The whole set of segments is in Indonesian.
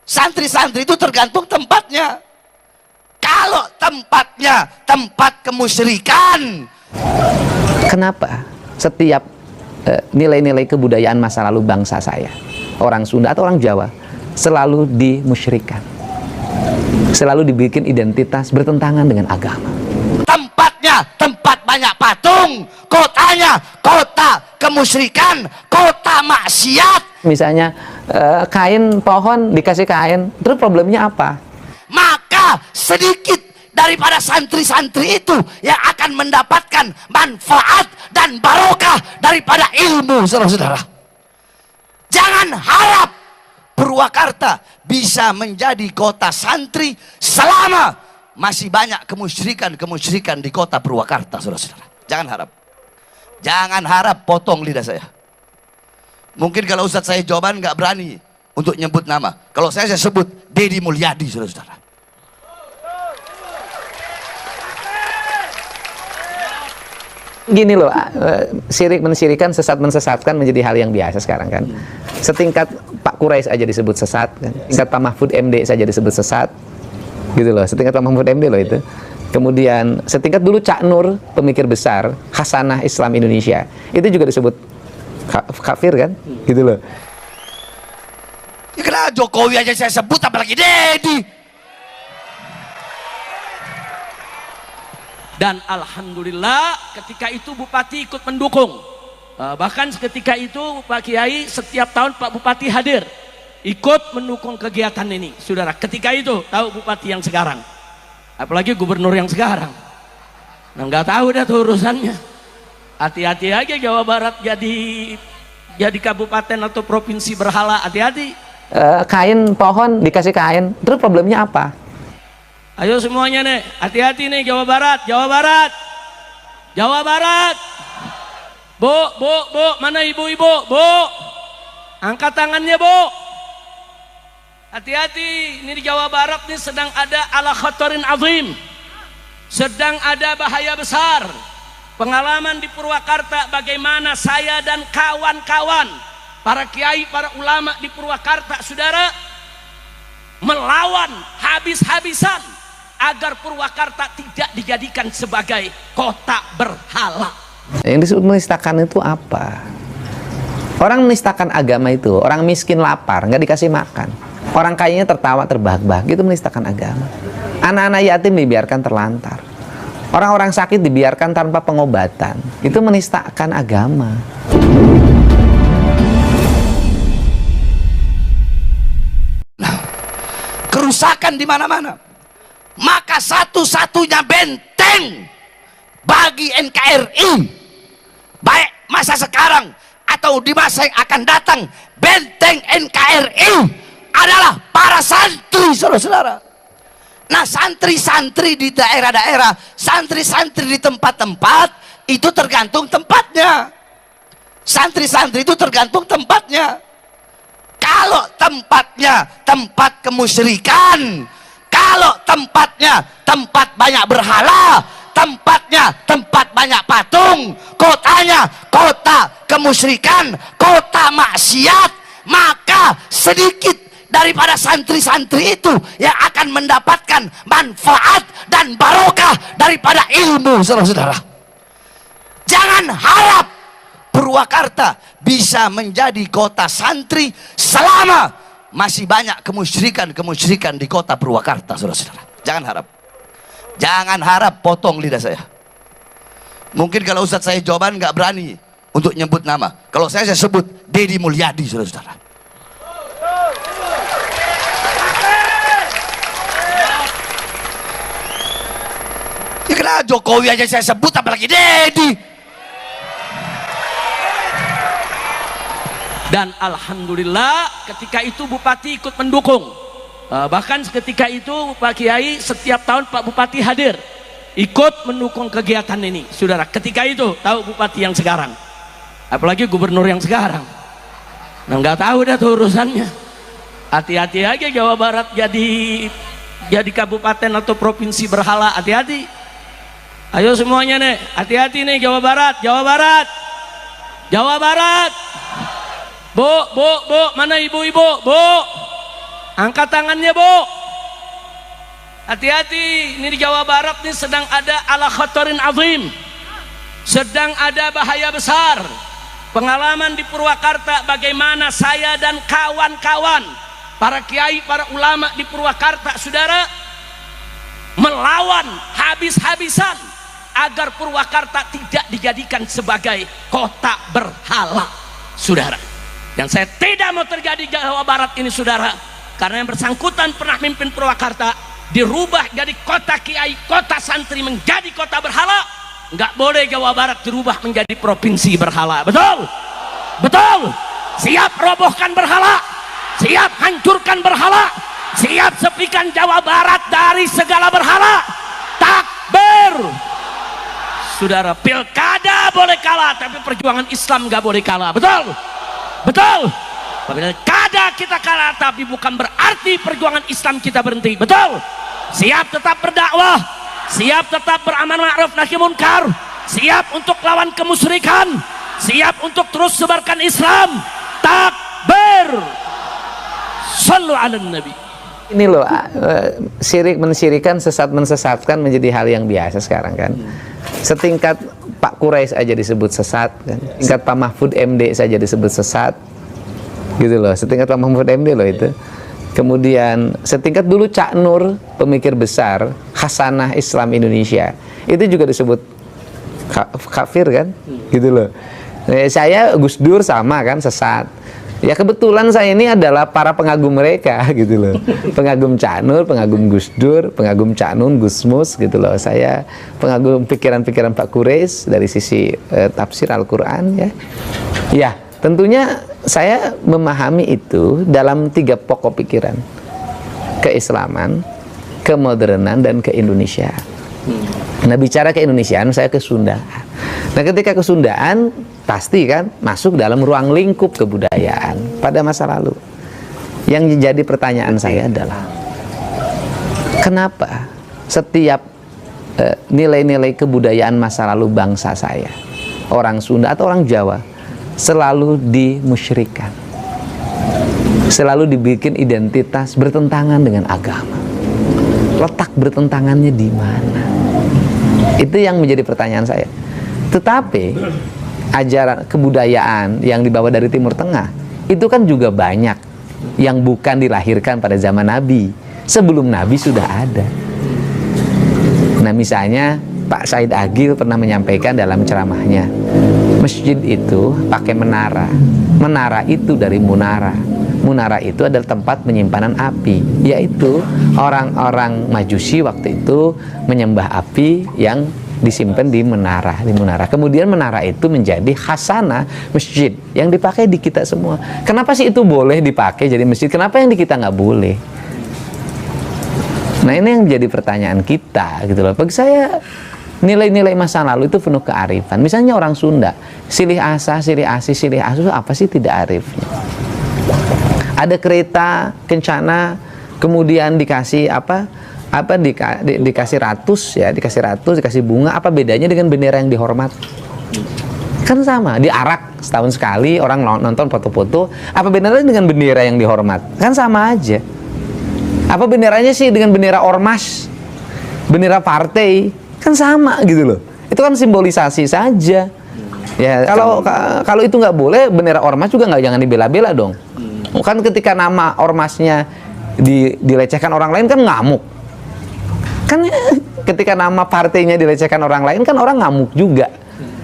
Santri-santri itu tergantung tempatnya. Kalau tempatnya tempat kemusyrikan, kenapa setiap nilai-nilai kebudayaan masa lalu bangsa saya, orang Sunda atau orang Jawa, selalu dimusyrikan, selalu dibikin identitas bertentangan dengan agama? tempatnya tempat banyak patung, kotanya kota kemusyrikan, kota maksiat. Misalnya kain pohon dikasih kain, terus problemnya apa? Maka sedikit daripada santri-santri itu yang akan mendapatkan manfaat dan barokah daripada ilmu, saudara-saudara. Jangan harap Purwakarta bisa menjadi kota santri selama masih banyak kemusyrikan di kota Purwakarta, saudara-saudara. Jangan harap. Jangan harap potong lidah saya. Mungkin kalau Ustadz saya jawaban nggak berani untuk nyebut nama. Kalau saya sebut Deddy Mulyadi, saudara-saudara. Gini loh, sirik mensirikan, sesat mensesatkan menjadi hal yang biasa sekarang kan. Setingkat Pak Quraisy aja disebut sesat kan. Setingkat Pak Mahfud MD saja disebut sesat. Gitu loh, setingkat Pak Mahfud MD loh itu. Kemudian setingkat dulu Cak Nur, pemikir besar Hasanah Islam Indonesia, itu juga disebut kafir kan? Gitu loh. Ya kenapa Jokowi aja saya sebut, apalagi Deddy. Dan alhamdulillah ketika itu Bupati ikut mendukung. Bahkan ketika itu Pak Kiai setiap tahun Pak Bupati hadir ikut mendukung kegiatan ini, saudara. Ketika itu tahu Bupati yang sekarang, apalagi Gubernur yang sekarang, nah nggak tahu dah tuh urusannya. Hati-hati aja Jawa Barat jadi kabupaten atau provinsi berhala, hati-hati. Kain pohon dikasih kain, terus problemnya apa? Ayo semuanya nih, hati-hati nih Jawa Barat, Jawa Barat, Jawa Barat. Bu, mana ibu-ibu? Bu, angkat tangannya bu. Hati-hati, ini di Jawa Barat nih sedang ada ala khatarin azim, sedang ada bahaya besar. Pengalaman di Purwakarta bagaimana saya dan kawan-kawan, para kiai, para ulama di Purwakarta, saudara, melawan habis-habisan agar Purwakarta tidak dijadikan sebagai kota berhala. Yang disebut menistakan itu apa? Orang menistakan agama itu, orang miskin lapar, nggak dikasih makan. Orang kayanya tertawa terbahak-bahak, itu menistakan agama. Anak-anak yatim dibiarkan terlantar. Orang-orang sakit dibiarkan tanpa pengobatan. Itu menistakan agama. Kerusakan di mana-mana. Maka satu-satunya benteng bagi NKRI, baik masa sekarang atau di masa yang akan datang, benteng NKRI adalah para santri, saudara-saudara. Nah, santri-santri di daerah-daerah, santri-santri di tempat-tempat, itu tergantung tempatnya. Santri-santri itu tergantung tempatnya. Kalau tempatnya tempat kemusyrikan, kalau tempatnya tempat banyak berhala, tempatnya tempat banyak patung, kotanya kota kemusyrikan, kota maksiat, maka sedikit daripada santri-santri itu yang akan mendapatkan manfaat dan barokah daripada ilmu, saudara-saudara. Jangan harap Purwakarta bisa menjadi kota santri selama masih banyak kemusyrikan di kota Purwakarta, saudara-saudara. Jangan harap. Jangan harap potong lidah saya. Mungkin kalau Ustadz saya jawaban nggak berani untuk nyebut nama. Kalau saya sebut Deddy Mulyadi, saudara-saudara. Ya kenapa Jokowi aja saya sebut, apalagi Deddy. Dan alhamdulillah ketika itu Bupati ikut mendukung. Bahkan ketika itu Pak Kiai setiap tahun Pak Bupati hadir ikut mendukung kegiatan ini, saudara. Ketika itu tahu Bupati yang sekarang, apalagi Gubernur yang sekarang, nah nggak tahu dah tuh urusannya. Hati-hati aja Jawa Barat jadi kabupaten atau provinsi berhala, hati-hati. Ayo semuanya nih, hati-hati nih Jawa Barat, Jawa Barat, Jawa Barat. Bu, mana ibu-ibu? Bu, Angkat tangannya, Bu. Hati-hati, ini di Jawa Barat nih sedang ada ala khatarin azim. Sedang ada bahaya besar. Pengalaman di Purwakarta bagaimana saya dan kawan-kawan, para kiai, para ulama di Purwakarta, saudara, melawan habis-habisan agar Purwakarta tidak dijadikan sebagai kota berhala, saudara. Dan saya tidak mau terjadi di Jawa Barat ini, saudara, karena yang bersangkutan pernah mimpin Purwakarta, dirubah jadi kota kiai, kota santri, menjadi kota berhala. Nggak boleh Jawa Barat dirubah menjadi provinsi berhala. Betul? Betul? Siap robohkan berhala, siap hancurkan berhala, siap sepikan Jawa Barat dari segala berhala. Takbir. Saudara, pilkada boleh kalah, tapi perjuangan Islam nggak boleh kalah. Betul? Betul? Pilkada kita kalah, tapi bukan berarti perjuangan Islam kita berhenti. Betul? Siap tetap berdakwah, siap tetap beramal ma'ruf nahi munkar, siap untuk lawan kemusyrikan, siap untuk terus sebarkan Islam. Takbir. Sallu ala nabi. Ini loh, syirik mensyirikan, sesat mensesatkan menjadi hal yang biasa sekarang kan. Setingkat Pak Quraisy aja disebut sesat kan. Setingkat Pak Mahfud MD saja disebut sesat. Gitu loh, setingkat Pak Mahfud MD loh itu. Kemudian setingkat dulu Cak Nur, pemikir besar Hasanah Islam Indonesia, itu juga disebut kafir kan, gitu loh. Saya Gus Dur sama kan, sesat. Ya kebetulan saya ini adalah para pengagum mereka, gitu loh. Pengagum Cak Nur, pengagum Gus Dur, pengagum Cak Nun, Gus Mus, gitu loh. Saya pengagum pikiran-pikiran Pak Quraisy dari sisi tafsir Al-Quran ya. Ya, tentunya saya memahami itu dalam 3 pokok pikiran: keislaman, kemodernan, dan keindonesiaan. Nah, bicara keindonesiaan, saya ke Sunda. Nah, ketika ke Sundaan, pasti kan masuk dalam ruang lingkup kebudayaan pada masa lalu. Yang jadi pertanyaan saya adalah, kenapa setiap nilai-nilai kebudayaan masa lalu bangsa saya, orang Sunda atau orang Jawa, selalu dimusyrikan, selalu dibikin identitas bertentangan dengan agama? Letak bertentangannya di mana? Itu yang menjadi pertanyaan saya. Tetapi ajaran kebudayaan yang dibawa dari Timur Tengah itu kan juga banyak yang bukan dilahirkan pada zaman Nabi. Sebelum Nabi sudah ada. Nah, misalnya Pak Said Agil pernah menyampaikan dalam ceramahnya, masjid itu pakai menara. Menara itu dari munara. Munara itu adalah tempat penyimpanan api, yaitu orang-orang Majusi waktu itu menyembah api yang disimpan di menara, Kemudian menara itu menjadi khasanah masjid yang dipakai di kita semua. Kenapa sih itu boleh dipakai jadi masjid? Kenapa yang di kita nggak boleh? Nah, ini yang menjadi pertanyaan kita, gitu loh. Bagi saya, nilai-nilai masa lalu itu penuh kearifan. Misalnya orang Sunda, silih asa, silih asi, silih asu, apa sih tidak arifnya? Ada kereta kencana, kemudian dikasih dikasih ratus ya, dikasih bunga. Apa bedanya dengan bendera yang dihormat? Kan sama, diarak setahun sekali, orang nonton foto-foto. Apa bedanya dengan bendera yang dihormat? Kan sama aja. Apa benderanya sih dengan bendera ormas, bendera partai? Kan sama gitu loh. Itu kan simbolisasi saja. Ya, kalau itu nggak boleh, bendera ormas juga jangan dibela-bela dong. Kan ketika nama ormasnya dilecehkan orang lain kan ngamuk. Kan ketika nama partainya dilecehkan orang lain kan orang ngamuk juga.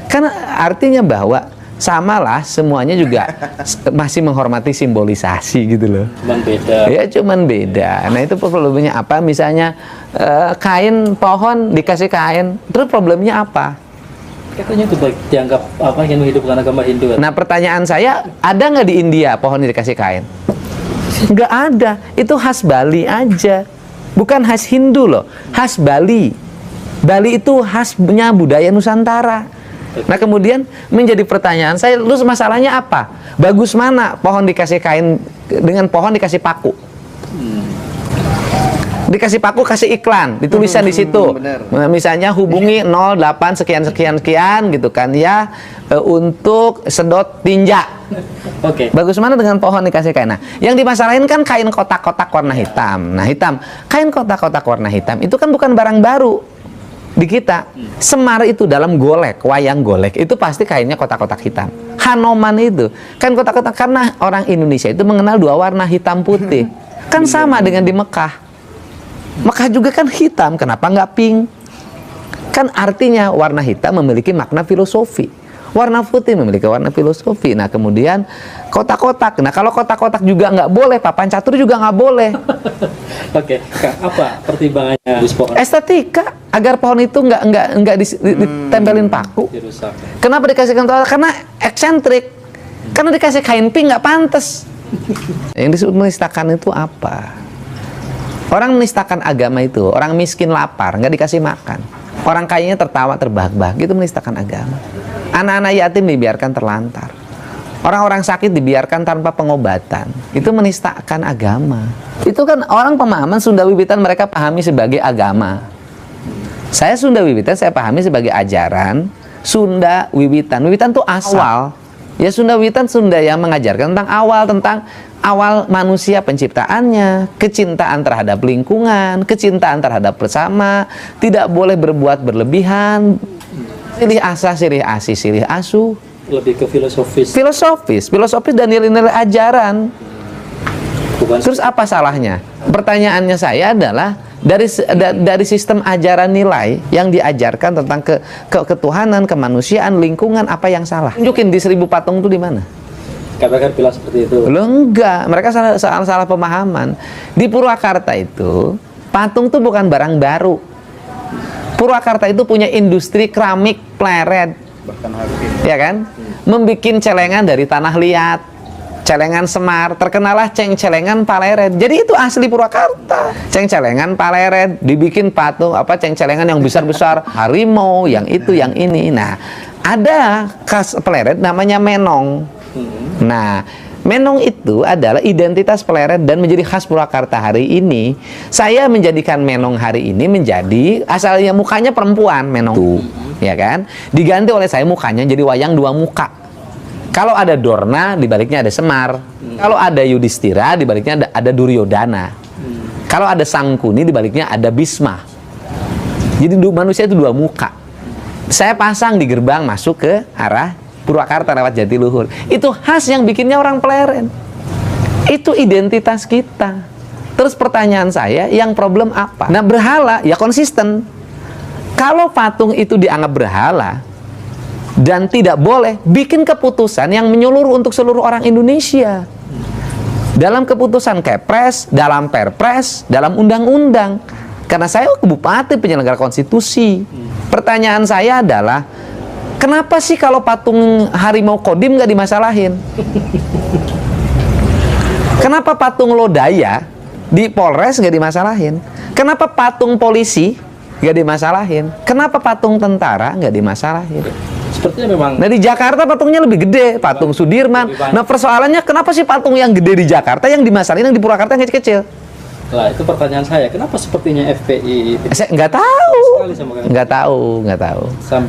Kan artinya bahwa samalah semuanya juga masih menghormati simbolisasi gitu loh. Cuman beda. Ya cuman beda. Nah, itu problemnya apa? Misalnya kain pohon dikasih kain, terus problemnya apa? Katanya itu baik dianggap apa yang menghidupkan agama Hindu. Nah, pertanyaan saya, ada nggak di India pohon dikasih kain? Nggak ada. Itu khas Bali aja. Bukan khas Hindu loh, khas Bali. Bali itu khasnya budaya Nusantara. Nah, kemudian menjadi pertanyaan saya, lu masalahnya apa? Bagus mana pohon dikasih kain dengan pohon dikasih paku? Dikasih paku, kasih iklan, ditulisan di situ. Misalnya hubungi 08 sekian sekian sekian gitu kan ya, untuk sedot tinja. Oke. Bagus mana dengan pohon dikasih kain. Nah, yang dimasalahin kan kain kotak-kotak warna hitam. Nah, kain kotak-kotak warna hitam itu kan bukan barang baru di kita. Semar itu dalam golek, wayang golek itu pasti kainnya kotak-kotak hitam. Hanoman itu kan kotak-kotak, karena orang Indonesia itu mengenal dua warna hitam putih. Kan sama dengan di Mekah. Mekah juga kan hitam, kenapa nggak pink? Kan artinya warna hitam memiliki makna filosofi, warna putih memiliki warna filosofi. Nah kemudian kotak-kotak, nah kalau kotak-kotak juga nggak boleh, papan catur juga nggak boleh. Oke, Kak, apa pertimbangannya di pohon Estetika, agar pohon itu nggak ditempelin paku. dirusak? Kenapa dikasih kotak? Karena eksentrik, karena dikasih kain pink nggak pantas. Yang disebut menistakan itu apa? Orang menistakan agama itu, orang miskin lapar, nggak dikasih makan. Orang kayanya tertawa terbahak-bahak, itu menistakan agama. Anak-anak yatim dibiarkan terlantar. Orang-orang sakit dibiarkan tanpa pengobatan. Itu menistakan agama. Itu kan orang pemahaman Sunda Wiwitan mereka pahami sebagai agama. Saya Sunda Wiwitan, saya pahami sebagai ajaran Sunda Wiwitan. Wiwitan itu asal. Ya Sunda Wiwitan, Sunda yang mengajarkan tentang awal manusia penciptaannya, kecintaan terhadap lingkungan, kecintaan terhadap bersama, tidak boleh berbuat berlebihan, silih asa, silih asi, silih asu. Lebih ke filosofis. Filosofis dan nilai-nilai ajaran. Bukan. Terus apa salahnya? Pertanyaannya saya adalah dari sistem ajaran nilai yang diajarkan tentang ketuhanan, kemanusiaan, lingkungan, apa yang salah? Tunjukin di 1000 patung itu di mana? Katakan bilang seperti itu. Loh enggak, mereka salah pemahaman. Di Purwakarta itu patung itu bukan barang baru. Purwakarta itu punya industri keramik pleret, ya kan? Membikin celengan dari tanah liat, celengan semar, terkenalah ceng-celengan Paleret. Jadi itu asli Purwakarta. Ceng-celengan Paleret, dibikin patung ceng-celengan yang besar-besar, harimau, yang itu, yang ini. Nah, ada khas Paleret namanya menong. Nah, menong itu adalah identitas Pleret dan menjadi khas Purwakarta hari ini. Saya menjadikan menong hari ini menjadi asalnya mukanya perempuan, menong itu, ya kan? Diganti oleh saya mukanya jadi wayang dua muka. Kalau ada Dorna, di baliknya ada Semar. Kalau ada Yudhistira, di baliknya ada Duryodana. Kalau ada Sangkuni, di baliknya ada Bisma. Jadi manusia itu dua muka. Saya pasang di gerbang masuk ke arah Purwakarta lewat Jatiluhur. Itu khas yang bikinnya orang Pleret. Itu identitas kita. Terus pertanyaan saya, yang problem apa? Nah, berhala ya konsisten. Kalau patung itu dianggap berhala dan tidak boleh, bikin keputusan yang menyeluruh untuk seluruh orang Indonesia. Dalam keputusan Kepres, dalam Perpres, dalam undang-undang. Karena saya bupati penyelenggara konstitusi. Pertanyaan saya adalah, kenapa sih kalau patung harimau Kodim nggak dimasalahin? Kenapa patung Lodaya di Polres nggak dimasalahin? Kenapa patung polisi nggak dimasalahin? Kenapa patung tentara nggak dimasalahin? Sepertinya memang. Nah di Jakarta patungnya lebih gede, patung Sudirman. Nah persoalannya kenapa sih patung yang gede di Jakarta yang dimasalahin, yang di Purwakarta yang kecil-kecil? Lah itu pertanyaan saya, kenapa sepertinya FPI Saya nggak tahu, sekali sama nggak tahu. sampai